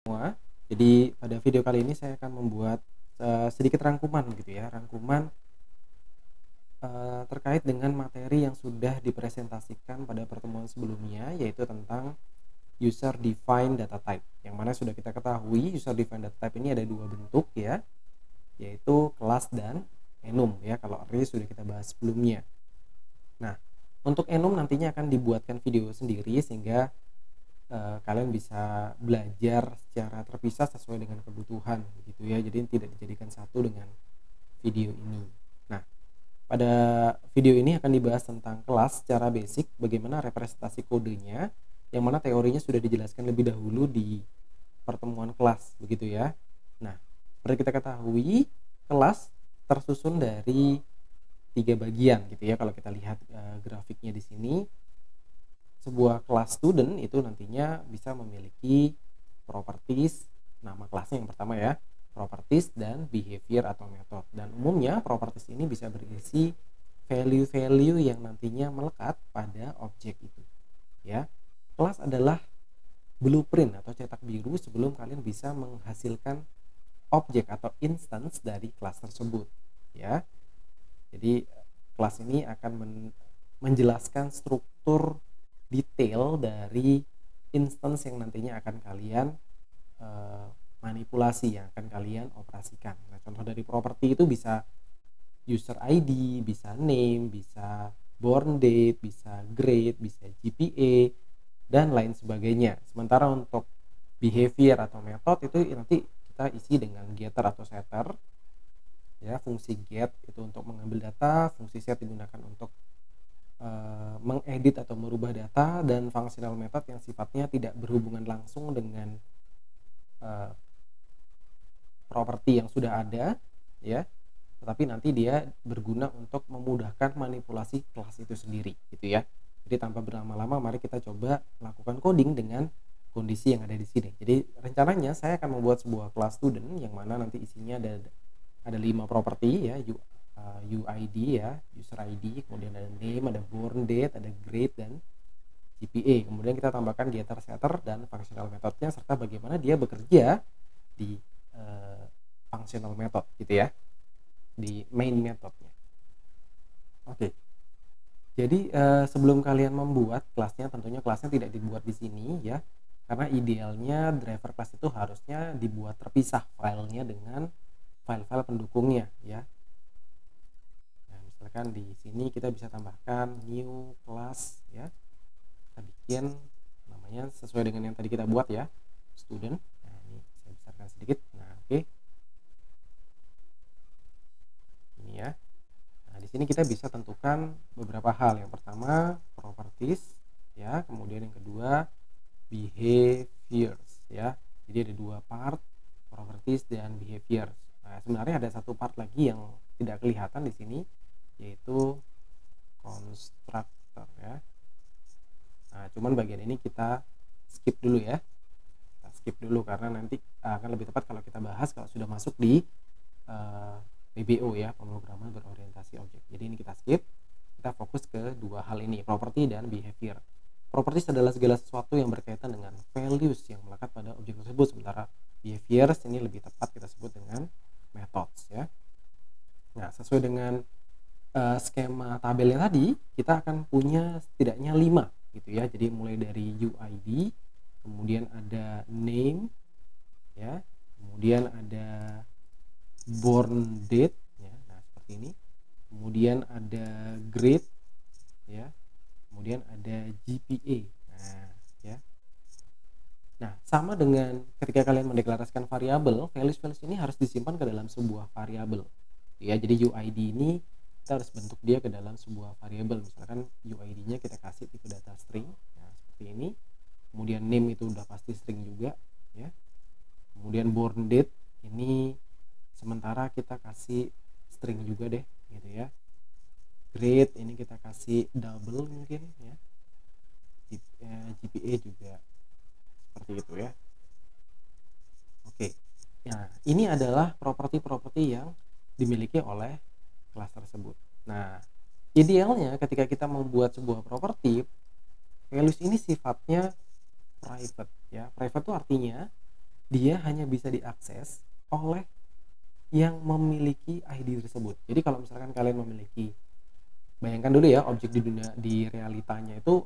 Semua. Jadi pada video kali ini saya akan membuat sedikit rangkuman gitu ya, rangkuman terkait dengan materi yang sudah dipresentasikan pada pertemuan sebelumnya, yaitu tentang user defined data type. Yang mana sudah kita ketahui user defined data type ini ada dua bentuk ya, yaitu kelas dan enum ya. Kalau array sudah kita bahas sebelumnya. Nah, untuk enum nantinya akan dibuatkan video sendiri sehingga kalian bisa belajar secara terpisah sesuai dengan kebutuhan gitu ya. Jadi tidak dijadikan satu dengan video ini. Nah, pada video ini akan dibahas tentang kelas secara basic, bagaimana representasi kodenya, yang mana teorinya sudah dijelaskan lebih dahulu di pertemuan kelas begitu ya. Nah, seperti kita ketahui, kelas tersusun dari 3 bagian gitu ya. Kalau kita lihat grafiknya di sini, sebuah kelas student itu nantinya bisa memiliki properties, nama kelasnya yang pertama ya, properties dan behavior atau method. Dan umumnya properties ini bisa berisi value-value yang nantinya melekat pada objek itu ya. Kelas adalah blueprint atau cetak biru sebelum kalian bisa menghasilkan objek atau instance dari kelas tersebut ya. Jadi kelas ini akan menjelaskan struktur detail dari instance yang nantinya akan kalian manipulasi, yang akan kalian operasikan. Nah, contoh dari properti itu bisa user ID, bisa name, bisa born date, bisa grade, bisa GPA, dan lain sebagainya. Sementara untuk behavior atau method itu nanti kita isi dengan getter atau setter ya. Fungsi get itu untuk mengambil data, fungsi set digunakan untuk mengedit atau merubah data, dan functional method yang sifatnya tidak berhubungan langsung dengan properti yang sudah ada ya, tetapi nanti dia berguna untuk memudahkan manipulasi kelas itu sendiri gitu ya. Jadi tanpa berlama-lama, mari kita coba lakukan coding dengan kondisi yang ada di sini. Jadi rencananya saya akan membuat sebuah kelas student yang mana nanti isinya ada 5 properti ya, UID ya, user ID, kemudian ada name, ada born date, ada grade, dan GPA. Kemudian kita tambahkan getter, setter, dan functional methodnya, serta bagaimana dia bekerja di functional method gitu ya, di main methodnya. Oke. Jadi sebelum kalian membuat kelasnya, tentunya kelasnya tidak dibuat di sini ya, karena idealnya driver kelas itu harusnya dibuat terpisah filenya dengan file-file pendukungnya ya. Misalkan di sini kita bisa tambahkan new class ya, kita bikin namanya sesuai dengan yang tadi kita buat ya, student. Nah, ini saya besarkan sedikit. Nah, oke. Ini ya. Nah, di sini kita bisa tentukan beberapa hal. Yang pertama properties ya, kemudian yang kedua behaviors ya. Jadi ada 2 part, properties dan behaviors. Nah, sebenarnya ada satu part lagi yang tidak kelihatan di sini, yaitu constructor ya. Nah, cuman bagian ini kita skip dulu ya. Kita skip dulu karena nanti akan lebih tepat kalau kita bahas kalau sudah masuk di PBO ya, pemrograman berorientasi objek. Jadi ini kita skip. Kita fokus ke 2 hal ini, property dan behavior. Properties adalah segala sesuatu yang berkaitan dengan values yang melekat pada objek tersebut, sementara behaviors ini lebih tepat kita sebut dengan methods ya. Nah, sesuai dengan skema tabelnya tadi, kita akan punya setidaknya 5 gitu ya. Jadi mulai dari UID, kemudian ada name ya, kemudian ada born date ya, nah seperti ini, kemudian ada grade ya, kemudian ada GPA. Nah ya, nah sama dengan ketika kalian mendeklarasikan variabel, values ini harus disimpan ke dalam sebuah variabel ya. Jadi UID ini kita harus bentuk dia ke dalam sebuah variabel. Misalkan UID-nya kita kasih tipe data string, nah seperti ini. Kemudian name itu udah pasti string juga ya. Kemudian born date ini sementara kita kasih string juga deh gitu ya. Grade ini kita kasih double mungkin ya. GPA juga seperti itu ya. Oke. Nah, ini adalah properti-properti yang dimiliki oleh kelas tersebut. Nah, idealnya ketika kita membuat sebuah properti, values ini sifatnya private ya. Private itu artinya dia hanya bisa diakses oleh yang memiliki ID tersebut. Jadi kalau misalkan kalian memiliki, bayangkan dulu ya, objek di dunia, di realitanya itu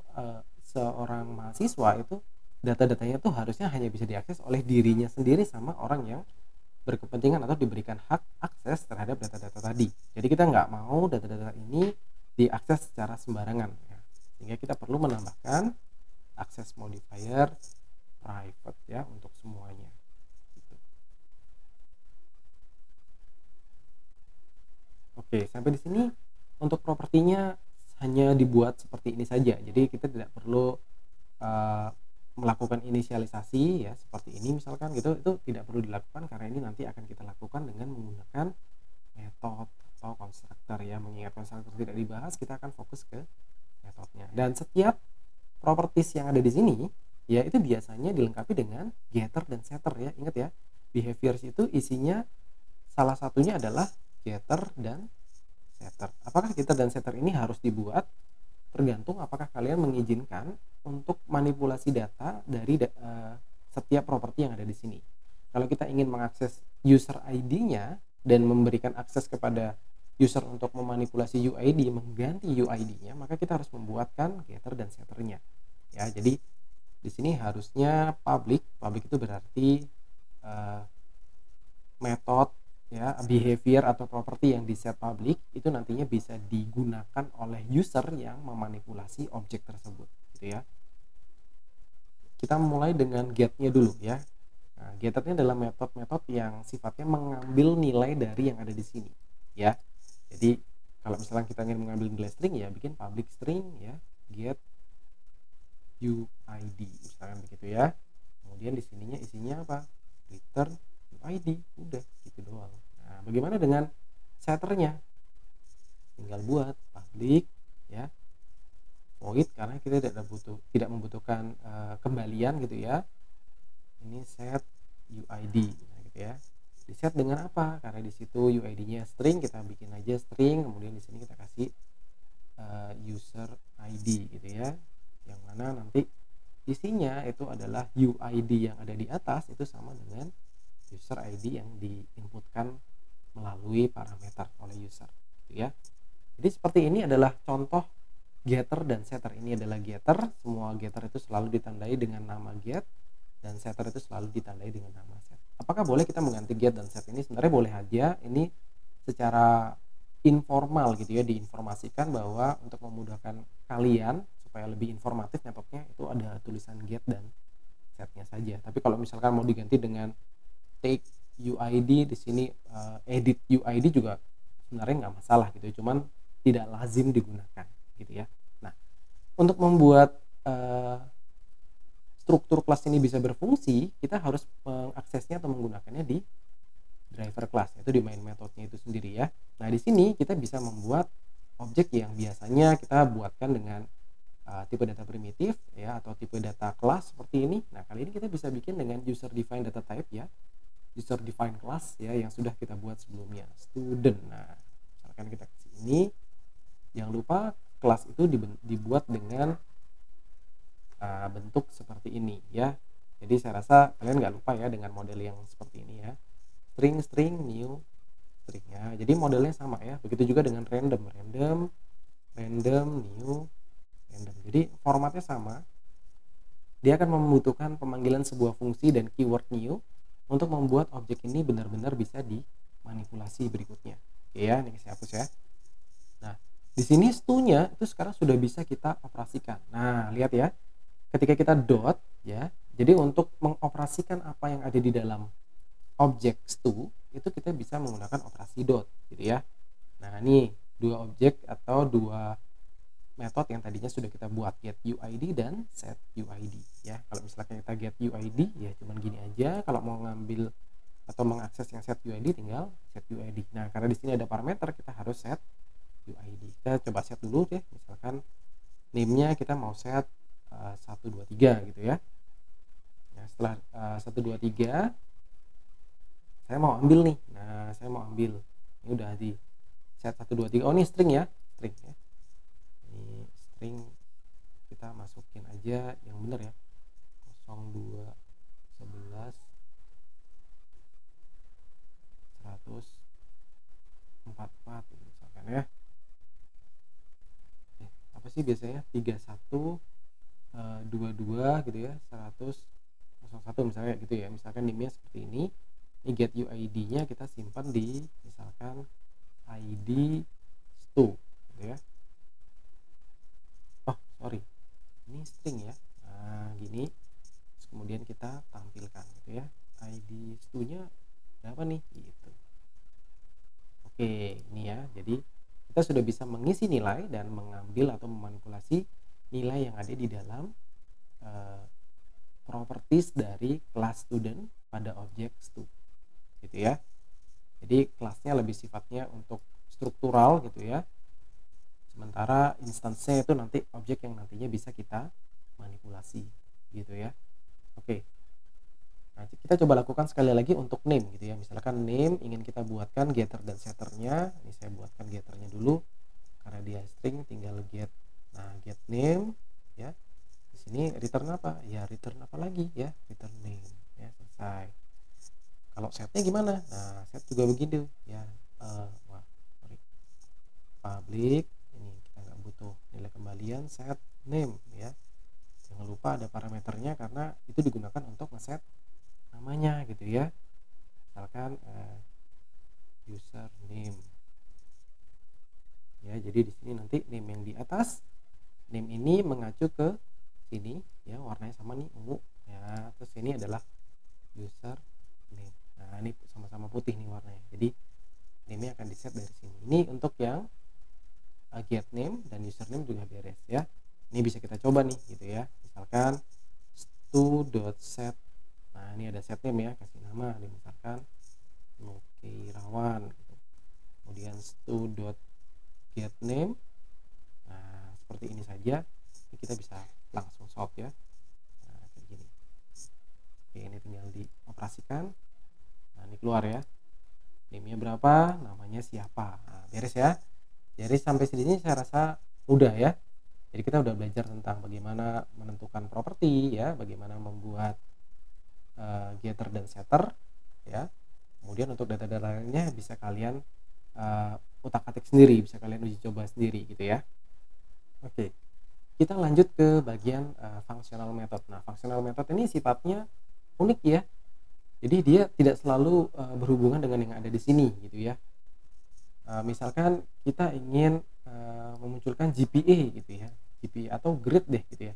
seorang mahasiswa itu data-datanya tuh harusnya hanya bisa diakses oleh dirinya sendiri sama orang yang berkepentingan atau diberikan hak akses terhadap data-data tadi. Jadi kita nggak mau data-data ini diakses secara sembarangan ya. Sehingga kita perlu menambahkan akses modifier private ya untuk semuanya gitu. Oke, sampai di sini untuk propertinya hanya dibuat seperti ini saja. Jadi kita tidak perlu uh, melakukan inisialisasi ya seperti ini misalkan gitu, itu tidak perlu dilakukan karena ini nanti akan kita lakukan dengan menggunakan metode atau konstruktor ya. Mengingat konstruktor tidak dibahas, kita akan fokus ke metodenya. Dan setiap properties yang ada di sini ya itu biasanya dilengkapi dengan getter dan setter ya. Ingat ya, behaviors itu isinya salah satunya adalah getter dan setter. Apakah getter dan setter ini harus dibuat? Tergantung apakah kalian mengizinkan untuk manipulasi data dari setiap properti yang ada di sini. Kalau kita ingin mengakses user ID-nya dan memberikan akses kepada user untuk memanipulasi UID, mengganti UID-nya, maka kita harus membuatkan getter dan setternya. Ya, jadi di sini harusnya public itu berarti metode ya, behavior atau properti yang di set public itu nantinya bisa digunakan oleh user yang memanipulasi objek tersebut gitu ya. Kita mulai dengan get-nya dulu ya. Nah, getter-nya adalah metode-metode yang sifatnya mengambil nilai dari yang ada di sini ya. Jadi kalau misalnya kita ingin mengambil nilai string ya bikin public string ya, get UID misalkan begitu ya. Kemudian di sininya isinya apa? Return UID, udah gitu doang. Nah, bagaimana dengan setternya? Tinggal buat public ya, void karena kita tidak membutuhkan kembalian gitu ya. Ini set UID nah, gitu ya. Di set dengan apa? Karena di situ UID-nya string, kita bikin aja string, kemudian di sini kita kasih user ID gitu ya. Yang mana nanti isinya itu adalah UID yang ada di atas itu sama dengan user ID yang diinputkan melalui parameter oleh user gitu ya. Jadi seperti ini adalah contoh getter dan setter. Ini adalah getter, semua getter itu selalu ditandai dengan nama get dan setter itu selalu ditandai dengan nama set. Apakah boleh kita mengganti get dan set ini? Sebenarnya boleh aja, ini secara informal gitu ya, diinformasikan bahwa untuk memudahkan kalian supaya lebih informatif metodenya itu ada tulisan get dan setnya saja. Tapi kalau misalkan mau diganti dengan take UID di sini, edit UID juga sebenarnya nggak masalah gitu, cuman tidak lazim digunakan gitu ya. Nah, untuk membuat struktur kelas ini bisa berfungsi, kita harus mengaksesnya atau menggunakannya di driver class, yaitu di main metodenya itu sendiri ya. Nah, di sini kita bisa membuat objek yang biasanya kita buatkan dengan tipe data primitif ya atau tipe data class seperti ini. Nah, kali ini kita bisa bikin dengan user defined data type ya. User defined class ya yang sudah kita buat sebelumnya, student. Nah, misalkan kita kasih ini, jangan lupa kelas itu dibuat dengan bentuk seperti ini ya. Jadi saya rasa kalian nggak lupa ya dengan model yang seperti ini ya, string new string ya. Jadi modelnya sama ya, begitu juga dengan random new random. Jadi formatnya sama, dia akan membutuhkan pemanggilan sebuah fungsi dan keyword new untuk membuat objek ini benar-benar bisa dimanipulasi berikutnya. Oke ya, ini saya hapus ya. Nah, di sini stu-nya itu sekarang sudah bisa kita operasikan. Nah, lihat ya. Ketika kita dot ya, jadi untuk mengoperasikan apa yang ada di dalam objek stu itu kita bisa menggunakan operasi dot gitu ya. Nah, ini dua objek atau dua metode yang tadinya sudah kita buat, get UID dan set UID ya. Kalau misalnya kita get UID ya cuman gini aja, kalau mau ngambil atau mengakses yang set UID tinggal set UID. Nah, karena di sini ada parameter kita harus set UID. Kita coba set dulu deh, misalkan name-nya kita mau set 123 gitu ya. Nah, setelah 123 saya mau ambil nih. Nah, saya mau ambil. Ini udah di set 123. Oh, ini string ya, string ya. Ini string, kita masukin aja yang benar ya, 0211 sih biasanya 3122 gitu ya, 10001 misalnya gitu ya. Misalkan NIM-nya seperti ini get UID-nya kita simpan di misalkan ID stu gitu ya. Oh sorry, ini string ya. Nah gini, terus kemudian kita tampilkan gitu ya, ID stu-nya berapa nih gitu. Oke, ini ya. Jadi kita sudah bisa mengisi nilai dan mengambil atau memanipulasi nilai yang ada di dalam properties dari kelas student pada objek stu gitu ya. Jadi kelasnya lebih sifatnya untuk struktural gitu ya. Sementara instansinya itu nanti objek yang nantinya bisa kita manipulasi gitu ya. Oke. Nah, kita coba lakukan sekali lagi untuk name gitu ya. Misalkan name ingin kita buatkan getter dan setternya. Ini saya buatkan getternya dulu karena dia string, tinggal get. Nah, get name ya. Di sini return apa? Ya return apa lagi ya? Return name ya, selesai. Kalau setnya gimana? Nah, set juga begitu ya. Public ini kita nggak butuh nilai kembalian, set name ya. Jangan lupa ada parameternya karena itu digunakan untuk ngeset namanya gitu ya. Misalkan username ya. Jadi di sini nanti name yang di atas, name ini mengacu ke sini ya, warnanya sama nih, ungu ya. Terus ini adalah username. Nah ini sama-sama putih nih warnanya, jadi name akan di set dari sini. Ini untuk yang get name dan username juga beres ya. Ini bisa kita coba nih gitu ya. Misalkan stu.set. Nah ini ada set name ya, kasih nama misalkan Nukirawan gitu. Kemudian stu.getName. Nah seperti ini saja. Ini kita bisa langsung solve ya. Nah kayak gini. Oke, ini tinggal dioperasikan. Nah ini keluar ya. Name-nya berapa, namanya siapa. Nah, beres ya. Jadi sampai sini saya rasa mudah ya. Jadi kita udah belajar tentang bagaimana menentukan properti ya, bagaimana membuat getter dan setter ya. Kemudian untuk data-data lainnya bisa kalian utak-atik sendiri, bisa kalian uji coba sendiri gitu ya. Oke, kita lanjut ke bagian functional method. Nah, functional method ini sifatnya unik ya. Jadi dia tidak selalu berhubungan dengan yang ada di sini gitu ya. Misalkan kita ingin memunculkan GPA gitu ya, GPA atau grade deh gitu ya.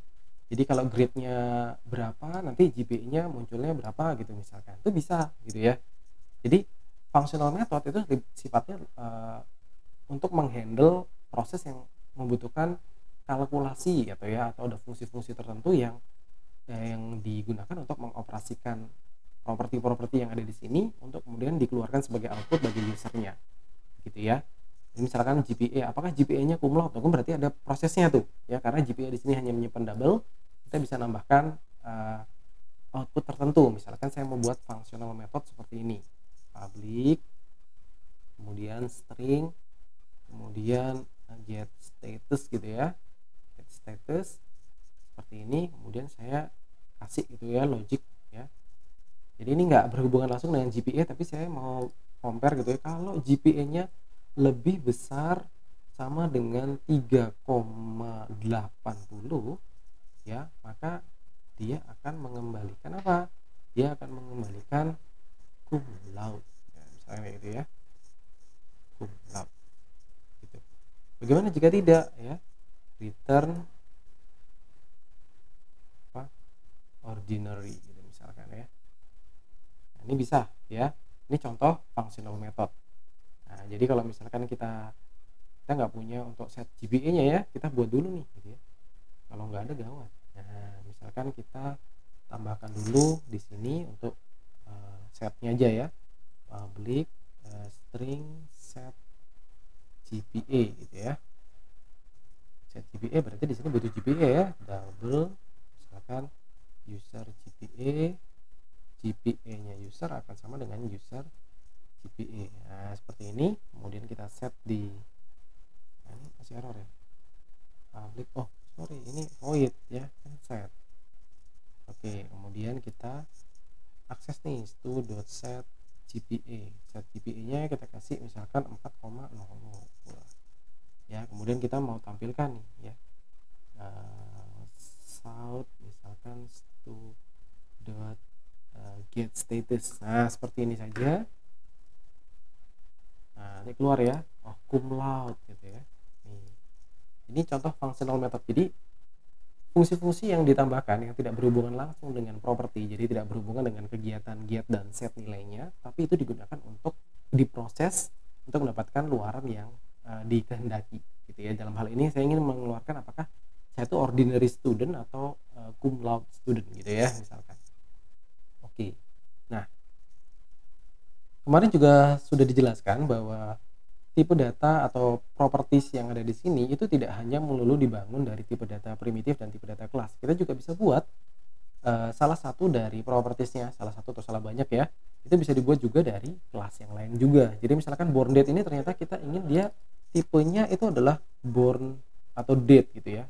Jadi kalau grade-nya berapa, nanti GPA-nya munculnya berapa gitu misalkan. Itu bisa gitu ya. Jadi functional method itu sifatnya untuk menghandle proses yang membutuhkan kalkulasi gitu ya, atau ada fungsi-fungsi tertentu yang digunakan untuk mengoperasikan properti-properti yang ada di sini untuk kemudian dikeluarkan sebagai output bagi usernya gitu ya. Jadi misalkan GPA, apakah GPA-nya cum laude? Itu berarti ada prosesnya tuh ya, karena GPA di sini hanya menyimpan double, kita bisa nambahkan output tertentu. Misalkan saya mau buat functional method seperti ini, public, kemudian string, kemudian get status gitu ya, get status seperti ini, kemudian saya kasih gitu ya logic ya. Jadi ini nggak berhubungan langsung dengan GPA, tapi saya mau compare gitu ya. Kalau GPA-nya lebih besar sama dengan 3,80 ya, maka dia akan mengembalikan apa? Dia akan mengembalikan cum laude ya, misalnya gitu ya, cum laude gitu. Bagaimana jika tidak ya? Return apa? Ordinary gitu misalkan ya. Nah, ini bisa ya. Ini contoh functional method. Nah, jadi kalau misalkan kita nggak punya untuk set GPA-nya ya, kita buat dulu nih gitu ya. Kalau nggak ada gawat. Nah, misalkan kita tambahkan dulu di sini untuk setnya aja ya, public string set GPA gitu ya. Set GPA berarti di sini butuh GPA ya, double misalkan user GPA, GPA-nya user akan sama dengan user GPA. Nah, seperti ini. Kemudian kita set di, nah, ini masih error ya, public, oh sorry ini void ya, kan set. Oke, kemudian kita akses nih stu.set GPA. Set GPA-nya kita kasih misalkan 4,00 ya. Kemudian kita mau tampilkan nih ya, south misalkan get status. Nah, seperti ini saja. Nah, ini keluar ya. Oh, cum laude gitu ya. Ini contoh functional method. Jadi fungsi-fungsi yang ditambahkan yang tidak berhubungan langsung dengan properti, jadi tidak berhubungan dengan kegiatan get dan set nilainya, tapi itu digunakan untuk diproses untuk mendapatkan luaran yang dikehendaki gitu ya. Dalam hal ini saya ingin mengeluarkan apakah saya itu ordinary student atau cum laude student gitu ya misalkan. Oke. Nah, kemarin juga sudah dijelaskan bahwa tipe data atau properties yang ada di sini itu tidak hanya melulu dibangun dari tipe data primitif dan tipe data kelas. Kita juga bisa buat salah satu dari propertiesnya, salah satu atau salah banyak ya, itu bisa dibuat juga dari kelas yang lain juga. Jadi misalkan born date ini ternyata kita ingin dia tipenya itu adalah born atau date gitu ya.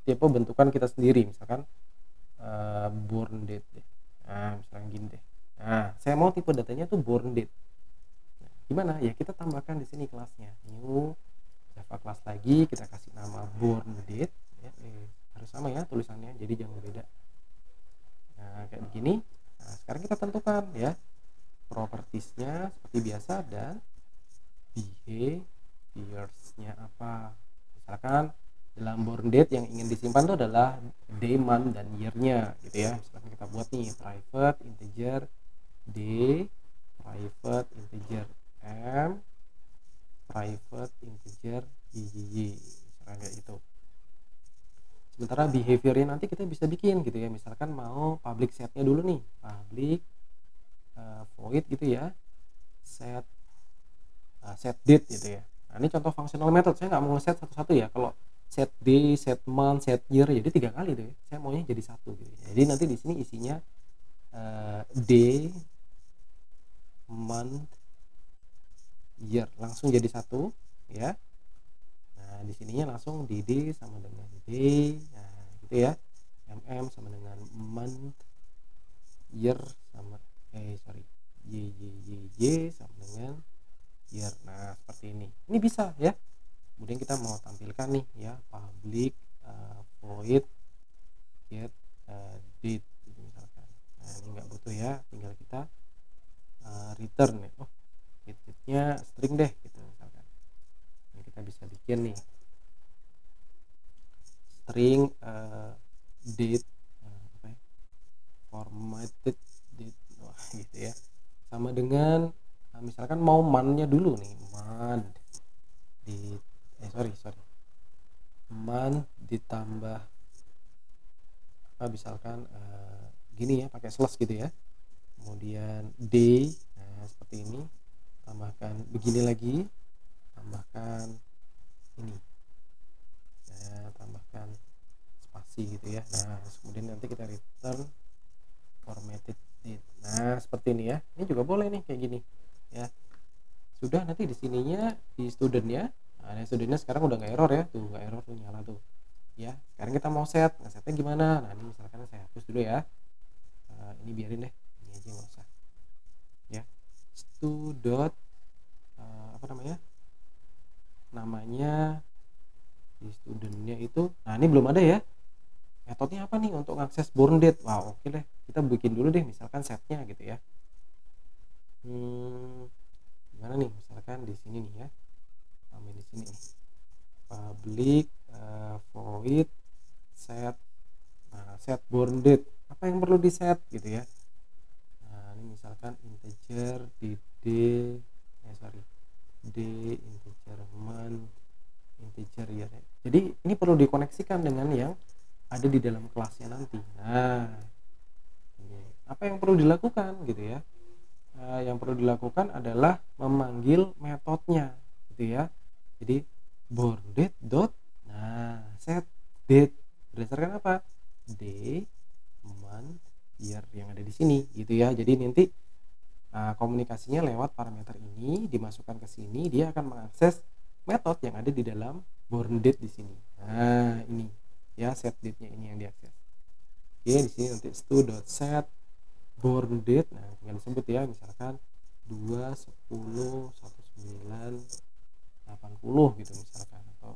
Tipe bentukan kita sendiri, misalkan born date deh. Nah, misalkan gini deh. Nah, saya mau tipe datanya tuh born date. Gimana ya, kita tambahkan di sini kelasnya new Java class lagi, kita kasih nama born date ya, harus sama ya tulisannya, jadi jangan beda. Nah, kayak begini. Nah, sekarang kita tentukan ya propertiesnya seperti biasa dan behaviorsnya apa. Misalkan dalam born date yang ingin disimpan itu adalah day, month, dan year-nya gitu ya. Misalkan kita buat nih private integer day, private integer m, private integer y, misalkan kayak gitu. Sementara behaviornya nanti kita bisa bikin gitu ya, misalkan mau public setnya dulu nih, public void gitu ya, set date gitu ya. Nah, ini contoh functional method, saya nggak mau set satu-satu ya. Kalau set day, set month, set year, jadi 3 kali tuh ya. Saya maunya jadi satu gitu. Jadi nanti di sini isinya day, month, year langsung jadi satu ya. Nah, di sininya langsung dd sama dengan day, nah gitu ya. Sama dengan month, year sama y sama dengan year. Nah, seperti ini. Ini bisa ya. Kemudian kita mau tampilkan nih ya, public void get date gitu misalkan. Nah, ini nggak butuh ya, tinggal kita return ya. Oh, date-nya string deh gitu misalkan. Ini kita bisa bikin nih string date formatted date, wah gitu ya. Sama dengan misalkan mau month-nya dulu nih, month di month ditambah misalkan gini ya, pakai slash gitu ya. Kemudian day, nah seperti ini, tambahkan begini lagi, tambahkan ini, nah tambahkan spasi gitu ya. Nah, kemudian nanti kita return formatted date. Nah, seperti ini ya. Ini juga boleh nih kayak gini ya. Sudah, nanti di sininya di studentnya, nah studentnya sekarang udah nggak error ya, tuh nggak error tuh, nyala tuh ya. Sekarang kita mau set, nah setnya gimana? Nah, ini misalkan saya hapus dulu ya. Ini biarin deh, ini aja nggak usah ya. Namanya di studentnya itu, nah ini belum ada ya. Metodenya apa nih untuk akses born date? Wah, oke deh, kita bikin dulu deh misalkan setnya gitu ya. Gimana nih, misalkan di sini nih ya, sampai di sini nih, public void set, nah set born date, apa yang perlu di set gitu ya. Nah, ini misalkan integer d integer month, integer year. Jadi ini perlu dikoneksikan dengan yang ada di dalam kelasnya nanti. Nah, ini apa yang perlu dilakukan gitu ya. Yang perlu dilakukan adalah memanggil metodenya gitu ya. Jadi born date dot, nah set date berdasarkan apa? Day, month, year yang ada di sini gitu ya. Jadi nanti komunikasinya lewat parameter ini dimasukkan ke sini, dia akan mengakses metode yang ada di dalam born date di sini. Nah, ini ya, set date-nya ini yang diakses. Oke, di sini nanti stu.set born date, nah tinggal disebut ya, misalkan 2/10/1980 gitu misalkan, atau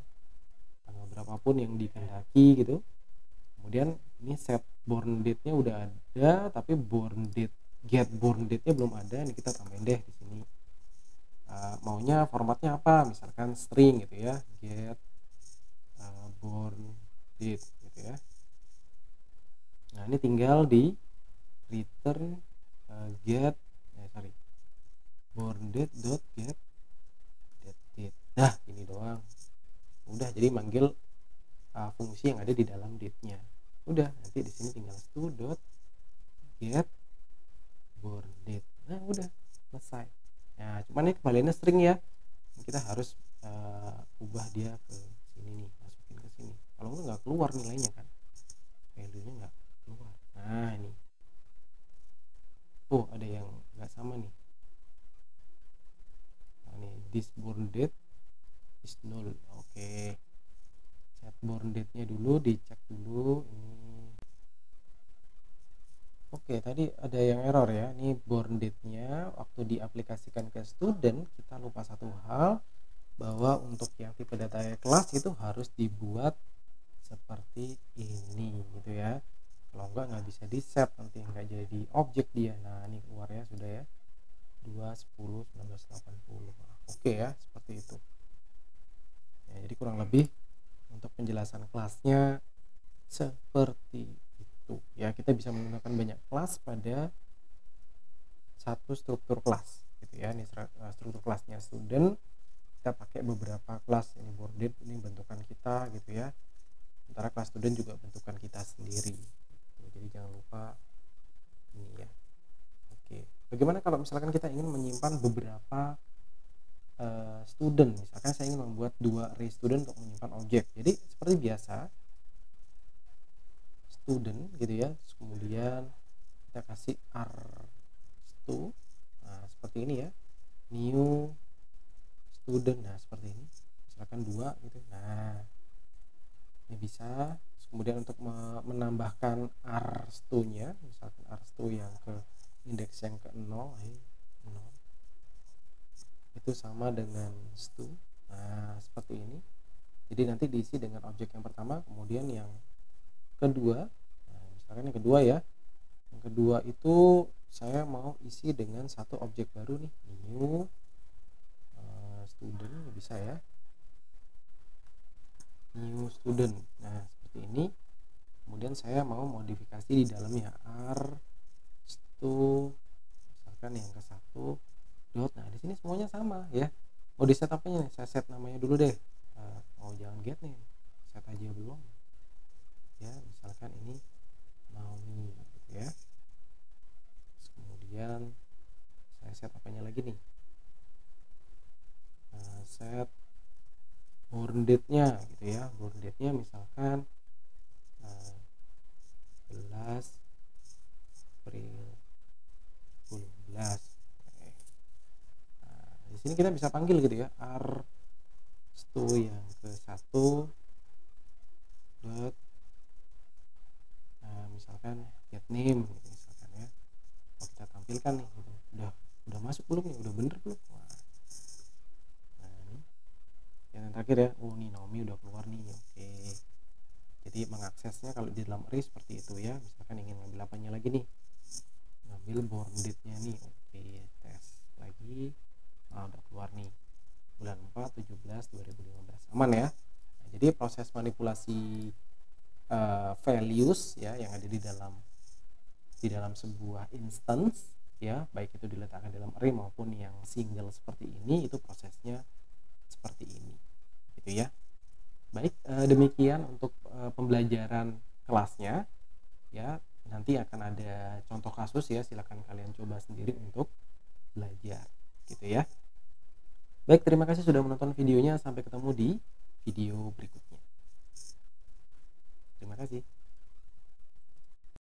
tanggal berapa apapun yang dikehendaki gitu. Kemudian ini set born date-nya udah ada, tapi get born date-nya belum ada. Ini kita tambahin deh di sini. Maunya formatnya apa? Misalkan string gitu ya, get born date gitu ya. Nah, ini tinggal di return born date dot get date. Nah, ini doang. Udah, jadi manggil fungsi yang ada di dalam date-nya. Udah, nanti di sini tinggal stu dot get born date. Nah, udah selesai. Nah, cuman ini kembaliannya string ya. Kita harus ubah dia ke sini nih, masukin ke sini. Kalau nggak keluar nilainya kan, value-nya nggak keluar. Nah, ini. Oh, ada yang nggak sama nih. Nah, ini this born date is null. Oke. Set born date-nya dulu, dicek dulu ini. Oke, tadi ada yang error ya. Ini born date-nya waktu diaplikasikan ke student, kita lupa satu hal, bahwa untuk yang tipe data kelas itu harus dibuat seperti ini gitu ya. Kalau enggak nggak bisa di set, nanti nggak jadi objek dia. Nah, ini keluar ya, sudah ya, 2.10.1980. Oke ya, seperti itu ya. Jadi kurang lebih untuk penjelasan kelasnya seperti itu ya. Kita bisa menggunakan banyak kelas pada satu struktur kelas gitu ya. Ini struktur kelasnya student, kita pakai beberapa kelas. Ini born date, ini bentukan kita gitu ya, sementara kelas student juga bentukan kita sendiri gitu. Jadi jangan lupa ini ya. Oke, bagaimana kalau misalkan kita ingin menyimpan beberapa student? Misalkan saya ingin membuat 2 array student untuk menyimpan objek. Jadi seperti biasa, student gitu ya, kemudian kita kasih r_stu. Nah, seperti ini ya, new student. Nah, seperti ini, misalkan 2 gitu. Nah, ini bisa. Kemudian untuk menambahkan r_stu nya, misalkan r_stu yang ke indeks yang ke 0, 0 itu sama dengan stu. Nah, seperti ini. Jadi nanti diisi dengan objek yang pertama, kemudian yang kedua. Nah, misalkan yang kedua ya, yang kedua itu saya mau isi dengan satu objek baru nih, new student. Bisa ya, new student. Nah, seperti ini. Kemudian saya mau modifikasi di dalamnya, r_stu misalkan yang ke 1 dot. Nah, di sini semuanya sama ya. Mau di set apanya nih? Saya set namanya dulu deh. Jangan get nih, set aja belum ya. Misalkan ini Naomi gitu ya. Terus kemudian saya set apanya lagi nih, set born date-nya gitu ya. Born date-nya misalkan 11 April 2012. Nah, di sini kita bisa panggil gitu ya, r_stu yang ke 1 dot misalkan get name gitu misalkan ya. Kalau kita tampilkan nih gitu, udah masuk belum nih, udah bener belum. Nah, ini yang terakhir ya. Oh, nih Naomi udah keluar nih. Oke, jadi mengaksesnya kalau di dalam array seperti itu ya. Misalkan ingin ngambil apanya lagi nih, ngambil born date nya nih. Oke, tes lagi. Nah, udah keluar nih, bulan 4 17 2015. Aman ya. Nah, jadi proses manipulasi values ya yang ada di dalam sebuah instance ya, baik itu diletakkan dalam array maupun yang single seperti ini, itu prosesnya seperti ini gitu ya. Baik, demikian untuk pembelajaran kelasnya ya. Nanti akan ada contoh kasus ya, silakan kalian coba sendiri untuk belajar gitu ya. Baik, terima kasih sudah menonton videonya. Sampai ketemu di video berikutnya. Terima kasih.